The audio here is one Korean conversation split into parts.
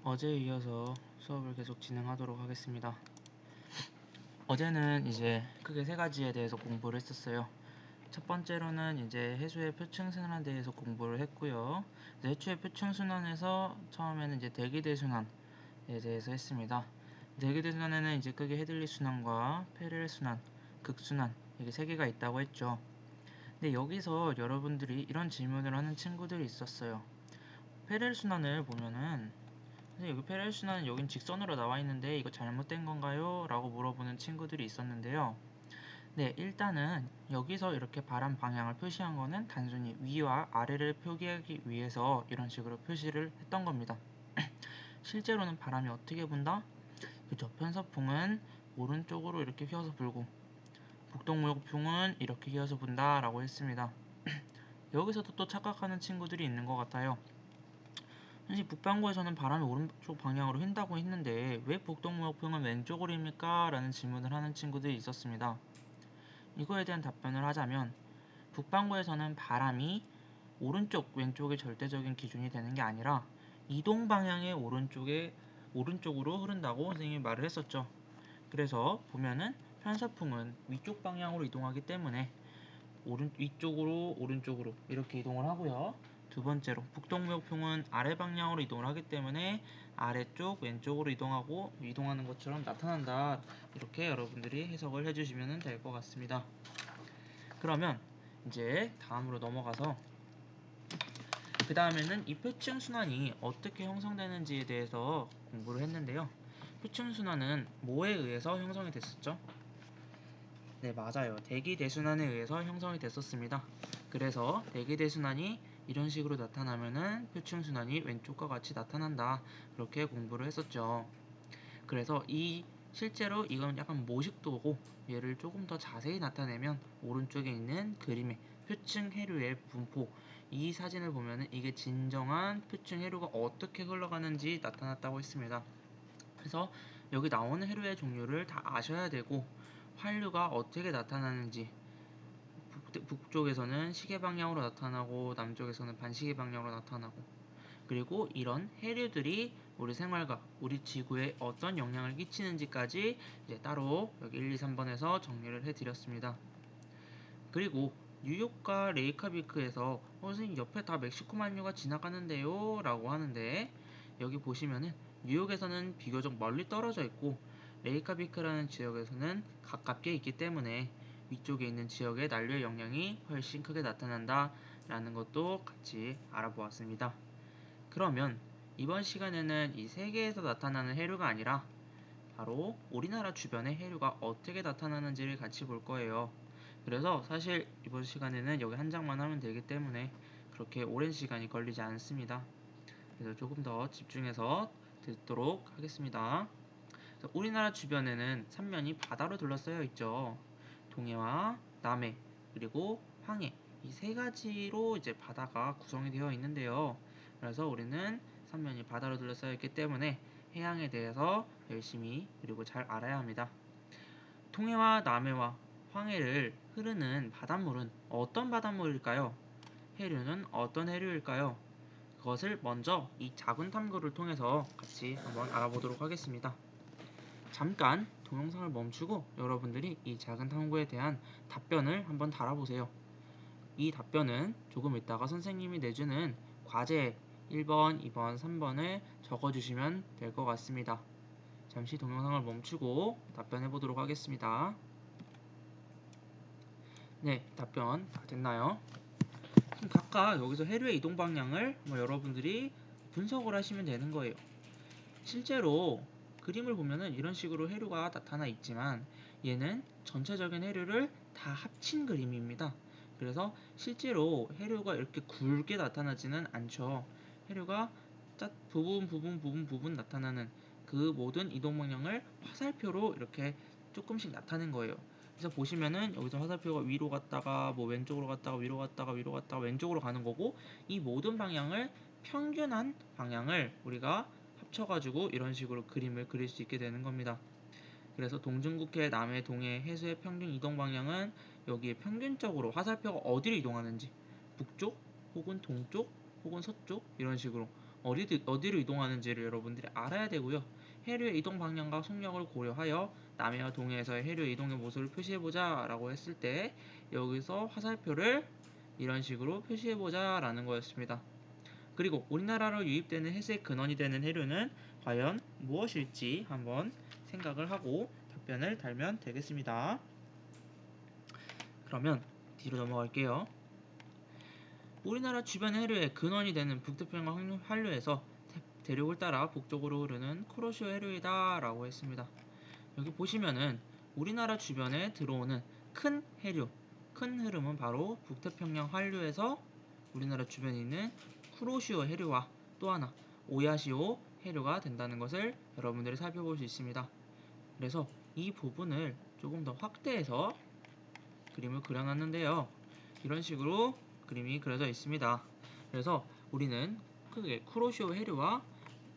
어제에 이어서 수업을 계속 진행하도록 하겠습니다. 어제는 이제 크게 세 가지에 대해서 공부를 했었어요. 첫 번째로는 이제 해수의 표층순환에 대해서 공부를 했고요. 해수의 표층순환에서 처음에는 이제 대기대순환에 대해서 했습니다. 대기대순환에는 이제 크게 헤들리 순환과 페렐 순환, 극순환 이게 세 개가 있다고 했죠. 근데 여기서 여러분들이 이런 질문을 하는 친구들이 있었어요. 페렐 순환을 보면은 선생님, 여기 페렐 순환은 여긴 직선으로 나와 있는데 이거 잘못된 건가요? 라고 물어보는 친구들이 있었는데요. 네, 일단은 여기서 이렇게 바람 방향을 표시한 거는 단순히 위와 아래를 표기하기 위해서 이런 식으로 표시를 했던 겁니다. 실제로는 바람이 어떻게 분다? 그죠? 편서풍은 오른쪽으로 이렇게 휘어서 불고 북동무역풍은 이렇게 휘어서 분다 라고 했습니다. 여기서도 또 착각하는 친구들이 있는 것 같아요. 사실 북반구에서는 바람이 오른쪽 방향으로 휜다고 했는데 왜 북동무역풍은 왼쪽으로입니까? 라는 질문을 하는 친구들이 있었습니다. 이거에 대한 답변을 하자면 북반구에서는 바람이 오른쪽, 왼쪽의 절대적인 기준이 되는 게 아니라 이동 방향의 오른쪽으로 흐른다고 선생님이 말을 했었죠. 그래서 보면은 편서풍은 위쪽 방향으로 이동하기 때문에 위쪽으로 오른쪽으로 이렇게 이동을 하고요. 두 번째로 북동무역풍은 아래 방향으로 이동을 하기 때문에 아래쪽 왼쪽으로 이동하는 것처럼 나타난다. 이렇게 여러분들이 해석을 해주시면 될 것 같습니다. 그러면 이제 다음으로 넘어가서 그 다음에는 이 표층순환이 어떻게 형성되는지에 대해서 공부를 했는데요. 표층순환은 뭐에 의해서 형성이 됐었죠? 네, 맞아요. 대기대순환에 의해서 형성이 됐었습니다. 그래서 대기대순환이 이런 식으로 나타나면은 표층순환이 왼쪽과 같이 나타난다. 그렇게 공부를 했었죠. 그래서 실제로 이건 약간 모식도고 얘를 조금 더 자세히 나타내면 오른쪽에 있는 그림의 표층 해류의 분포 이 사진을 보면은 이게 진정한 표층 해류가 어떻게 흘러가는지 나타났다고 했습니다. 그래서 여기 나오는 해류의 종류를 다 아셔야 되고 환류가 어떻게 나타나는지 북쪽에서는 시계 방향으로 나타나고 남쪽에서는 반시계 방향으로 나타나고 그리고 이런 해류들이 우리 생활과 우리 지구에 어떤 영향을 끼치는지까지 이제 따로 여기 1, 2, 3번에서 정리를 해드렸습니다. 그리고 뉴욕과 레이카비크에서 선생님 옆에 다 멕시코만류가 지나가는데요 라고 하는데 여기 보시면은 뉴욕에서는 비교적 멀리 떨어져 있고 레이카비크라는 지역에서는 가깝게 있기 때문에 위쪽에 있는 지역의 난류의 영향이 훨씬 크게 나타난다 라는 것도 같이 알아보았습니다. 그러면 이번 시간에는 이 세계에서 나타나는 해류가 아니라 바로 우리나라 주변의 해류가 어떻게 나타나는지를 같이 볼 거예요. 그래서 사실 이번 시간에는 여기 한 장만 하면 되기 때문에 그렇게 오랜 시간이 걸리지 않습니다. 그래서 조금 더 집중해서 듣도록 하겠습니다. 우리나라 주변에는 삼면이 바다로 둘러싸여 있죠. 동해와 남해 그리고 황해 이 세 가지로 이제 바다가 구성이 되어 있는데요. 그래서 우리는 삼면이 바다로 둘러싸여 있기 때문에 해양에 대해서 열심히 그리고 잘 알아야 합니다. 동해와 남해와 황해를 흐르는 바닷물은 어떤 바닷물일까요? 해류는 어떤 해류일까요? 그것을 먼저 이 작은 탐구를 통해서 같이 한번 알아보도록 하겠습니다. 잠깐 동영상을 멈추고 여러분들이 이 작은 탐구에 대한 답변을 한번 달아보세요. 이 답변은 조금 있다가 선생님이 내주는 과제 1번, 2번, 3번을 적어주시면 될 것 같습니다. 잠시 동영상을 멈추고 답변해 보도록 하겠습니다. 네, 답변 다 됐나요? 그럼 각각 여기서 해류의 이동 방향을 여러분들이 분석을 하시면 되는 거예요. 실제로 그림을 보면은 이런 식으로 해류가 나타나 있지만 얘는 전체적인 해류를 다 합친 그림입니다. 그래서 실제로 해류가 이렇게 굵게 나타나지는 않죠. 해류가 부분 나타나는 그 모든 이동 방향을 화살표로 이렇게 조금씩 나타낸 거예요. 그래서 보시면은 여기서 화살표가 위로 갔다가 뭐 왼쪽으로 갔다가 위로 갔다가 왼쪽으로 가는 거고 이 모든 방향을 평균한 방향을 우리가 합쳐가지고 이런 식으로 그림을 그릴 수 있게 되는 겁니다. 그래서 동중국해, 남해, 동해, 해수의 평균 이동 방향은 여기에 평균적으로 화살표가 어디로 이동하는지 북쪽 혹은 동쪽 혹은 서쪽 이런 식으로 어디로 이동하는지를 여러분들이 알아야 되고요. 해류의 이동 방향과 속력을 고려하여 남해와 동해에서의 해류의 이동의 모습을 표시해보자 라고 했을 때 여기서 화살표를 이런 식으로 표시해보자 라는 거였습니다. 그리고 우리나라로 유입되는 해수의 근원이 되는 해류는 과연 무엇일지 한번 생각을 하고 답변을 달면 되겠습니다. 그러면 뒤로 넘어갈게요. 우리나라 주변 해류의 근원이 되는 북태평양 한류에서 대륙을 따라 북쪽으로 흐르는 쿠로시오 해류이다 라고 했습니다. 여기 보시면은 우리나라 주변에 들어오는 큰 해류, 큰 흐름은 바로 북태평양 한류에서 우리나라 주변에 있는 쿠로시오 해류와 또 하나 오야시오 해류가 된다는 것을 여러분들이 살펴볼 수 있습니다. 그래서 이 부분을 조금 더 확대해서 그림을 그려놨는데요. 이런 식으로 그림이 그려져 있습니다. 그래서 우리는 크게 쿠로시오 해류와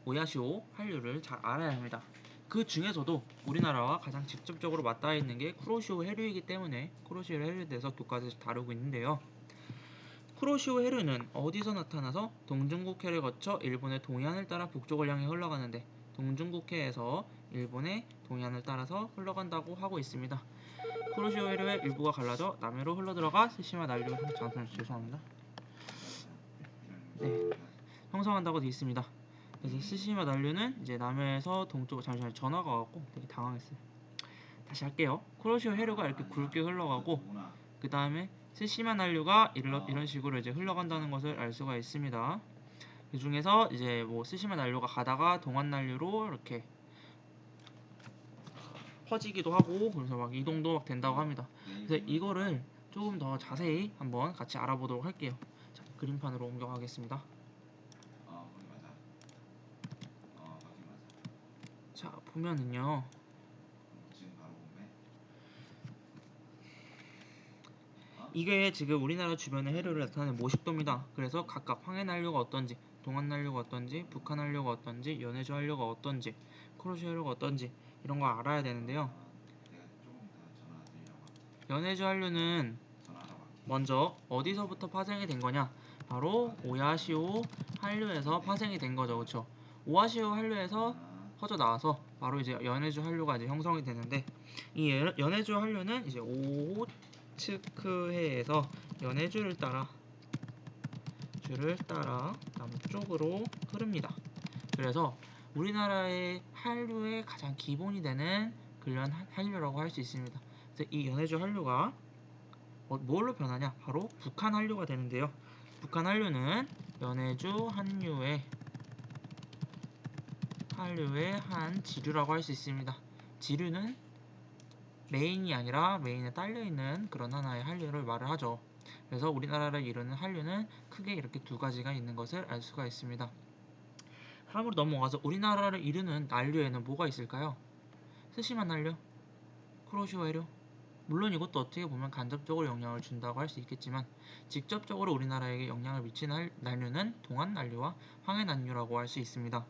오야시오 한류를 잘 알아야 합니다. 그 중에서도 우리나라와 가장 직접적으로 맞닿아 있는 게 쿠로시오 해류이기 때문에 쿠로시오 해류에 대해서 교과서에서 다루고 있는데요. 쿠로시오 해류는 어디서 나타나서 동중국해를 거쳐 일본의 동해안을 따라 북쪽을 향해 흘러가는데 동중국해에서 일본의 동해안을 따라서 흘러간다고 하고 있습니다. 쿠로시오 해류의 일부가 갈라져 남해로 흘러들어가 스시마 난류 죄송합니다. 네, 형성한다고 되어 있습니다. 그래서 스시마 난류는 이제 남해에서 동쪽 잠시만요. 전화가 와갖고 되게 당황했어요. 다시 할게요. 쿠로시오 해류가 이렇게 굵게 흘러가고 그 다음에 스시마 난류가 이런 식으로 이제 흘러간다는 것을 알 수가 있습니다. 그 중에서 이제 뭐 스시마 난류가 가다가 동안 난류로 이렇게 퍼지기도 하고 그래서 막 이동도 막 된다고 합니다. 그래서 이거를 조금 더 자세히 한번 같이 알아보도록 할게요. 자, 그림판으로 옮겨가겠습니다. 자, 보면은요. 이게 지금 우리나라 주변의 해류를 나타내는 모식도입니다. 그래서 각각 황해난류가 어떤지, 동안난류가 어떤지, 북한난류가 어떤지, 연해주 한류가 어떤지, 쿠로시오 해류가 어떤지 이런 거 알아야 되는데요. 연해주 한류는 먼저 어디서부터 파생이 된 거냐? 바로 오야시오 한류에서 파생이 된 거죠. 그렇죠? 오야시오 한류에서 퍼져 나와서 바로 이제 연해주 한류가 이제 형성이 되는데 이 연해주 한류는 이제 오호츠크해에서 연해주를 따라 남쪽으로 흐릅니다. 그래서 우리나라의 한류의 가장 기본이 되는 근련 한류라고 할 수 있습니다. 그래서 이 연해주 한류가 뭘로 변하냐? 바로 북한 한류가 되는데요. 북한 한류는 연해주 한류의 한 지류라고 할 수 있습니다. 지류는 메인이 아니라 메인에 딸려있는 그런 하나의 한류를 말을 하죠. 그래서 우리나라를 이루는 한류는 크게 이렇게 두 가지가 있는 것을 알 수가 있습니다. 다음으로 넘어가서 우리나라를 이루는 난류에는 뭐가 있을까요? 스시마 난류, 쿠로시오 해류. 물론 이것도 어떻게 보면 간접적으로 영향을 준다고 할 수 있겠지만 직접적으로 우리나라에게 영향을 미치는 난류는 동안난류와 황해난류라고 할 수 있습니다.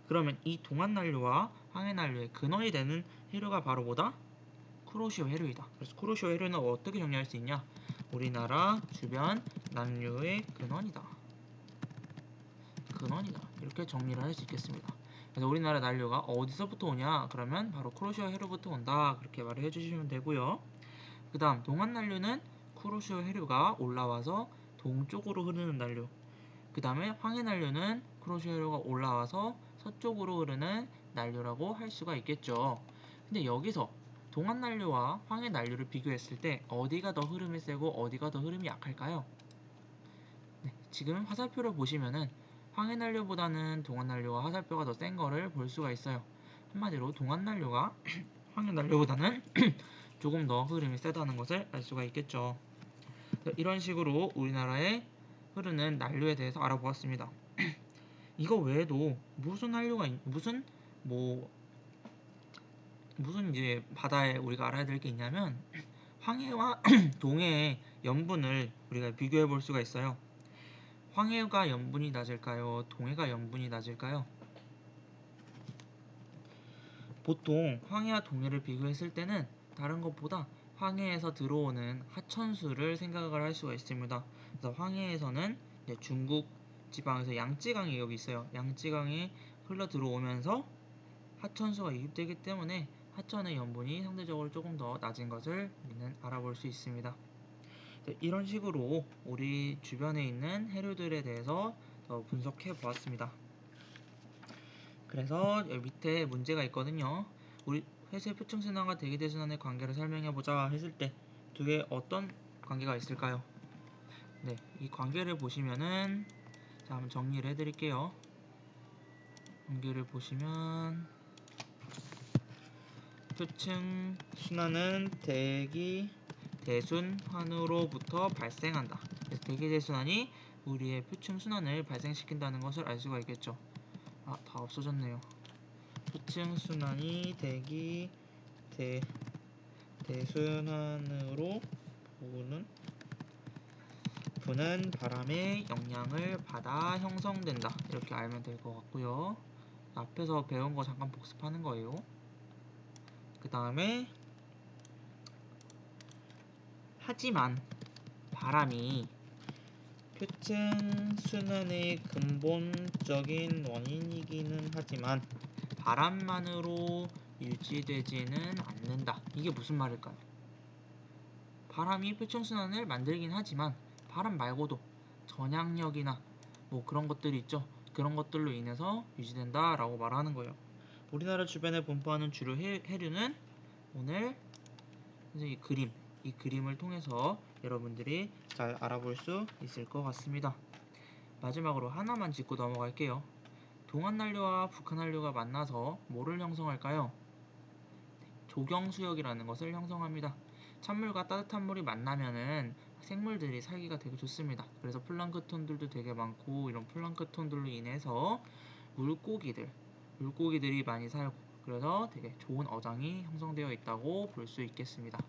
그러면 이 동안난류와 황해난류의 근원이 되는 해류가 바로 뭐다? 쿠로시오 해류이다. 그래서 쿠로시오 해류는 어떻게 정리할 수 있냐? 우리나라 주변 난류의 근원이다. 이렇게 정리를 할 수 있겠습니다. 그래서 우리나라 난류가 어디서부터 오냐? 그러면 바로 쿠로시오 해류부터 온다. 그렇게 말을 해주시면 되고요. 그 다음 동안난류는 쿠로시오 해류가 올라와서 동쪽으로 흐르는 난류. 그 다음에 황해난류는 쿠로시오 해류가 올라와서 서쪽으로 흐르는 난류라고 할 수가 있겠죠. 근데 여기서 동안난류와 황해난류를 비교했을 때 어디가 더 흐름이 세고 어디가 더 흐름이 약할까요? 네, 지금 화살표를 보시면은 황해난류보다는 동안난류와 화살표가 더 센 거를 볼 수가 있어요. 한마디로 동안난류가 황해난류보다는 조금 더 흐름이 세다는 것을 알 수가 있겠죠. 이런 식으로 우리나라에 흐르는 난류에 대해서 알아보았습니다. 이거 외에도 무슨 한류가 무슨 이제 바다에 우리가 알아야 될 게 있냐면 황해와 동해의 염분을 우리가 비교해 볼 수가 있어요. 황해가 염분이 낮을까요? 동해가 염분이 낮을까요? 보통 황해와 동해를 비교했을 때는 다른 것보다 황해에서 들어오는 하천수를 생각을 할 수가 있습니다. 그래서 황해에서는 중국 극지방에서 양쯔강이 여기 있어요. 양쯔강이 흘러 들어오면서 하천수가 유입되기 때문에 하천의 염분이 상대적으로 조금 더 낮은 것을 우리는 알아볼 수 있습니다. 이런 식으로 우리 주변에 있는 해류들에 대해서 더 분석해 보았습니다. 그래서 여기 밑에 문제가 있거든요. 우리 해수의 표층순환과 대기대순환의 관계를 설명해보자 했을 때 두 개 어떤 관계가 있을까요? 네, 이 관계를 보시면은 자, 한번 정리를 해드릴게요. 관계를 보시면 표층순환은 대기 대순환으로부터 발생한다. 그래서 대기대순환이 우리의 표층순환을 발생시킨다는 것을 알 수가 있겠죠. 다 없어졌네요. 표층순환이 대순환으로 부는 바람의 영향을 받아 형성된다. 이렇게 알면 될 것 같고요. 앞에서 배운 거 잠깐 복습하는 거예요. 그 다음에 하지만 바람이 표층순환의 근본적인 원인이기는 하지만 바람만으로 유지되지는 않는다. 이게 무슨 말일까요? 바람이 표층순환을 만들긴 하지만 바람 말고도 전향력이나 뭐 그런 것들이 있죠. 그런 것들로 인해서 유지된다 라고 말하는 거예요. 우리나라 주변에 분포하는 주류 해류는 오늘 이 그림을 통해서 여러분들이 잘 알아볼 수 있을 것 같습니다. 마지막으로 하나만 짚고 넘어갈게요. 동안난류와 북한난류가 만나서 뭐를 형성할까요? 조경수역이라는 것을 형성합니다. 찬물과 따뜻한 물이 만나면은 생물들이 살기가 되게 좋습니다. 그래서 플랑크톤들도 되게 많고 이런 플랑크톤들로 인해서 물고기들이 많이 살고 그래서 되게 좋은 어장이 형성되어 있다고 볼 수 있겠습니다.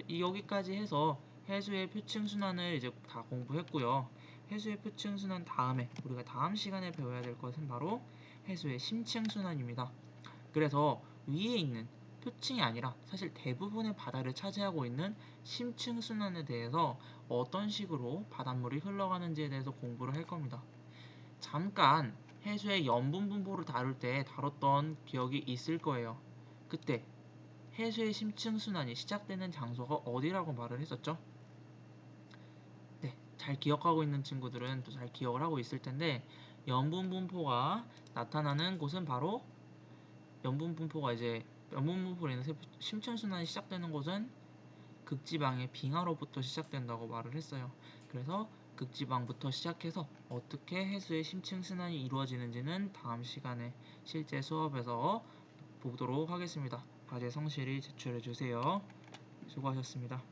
여기까지 해서 해수의 표층순환을 이제 다 공부했고요. 해수의 표층순환 다음에 우리가 다음 시간에 배워야 될 것은 바로 해수의 심층순환입니다. 그래서 위에 있는 표층이 아니라 사실 대부분의 바다를 차지하고 있는 심층순환에 대해서 어떤 식으로 바닷물이 흘러가는지에 대해서 공부를 할 겁니다. 잠깐 해수의 염분 분포를 다룰 때 다뤘던 기억이 있을 거예요. 그때 해수의 심층순환이 시작되는 장소가 어디라고 말을 했었죠? 네, 잘 기억하고 있는 친구들은 또 잘 기억을 하고 있을 텐데 염분 분포가 나타나는 곳은 바로 염분 분포로 인해서 심층순환이 시작되는 곳은 극지방의 빙하로부터 시작된다고 말을 했어요. 그래서 극지방부터 시작해서 어떻게 해수의 심층순환이 이루어지는지는 다음 시간에 실제 수업에서 보도록 하겠습니다. 과제 성실히 제출해 주세요. 수고하셨습니다.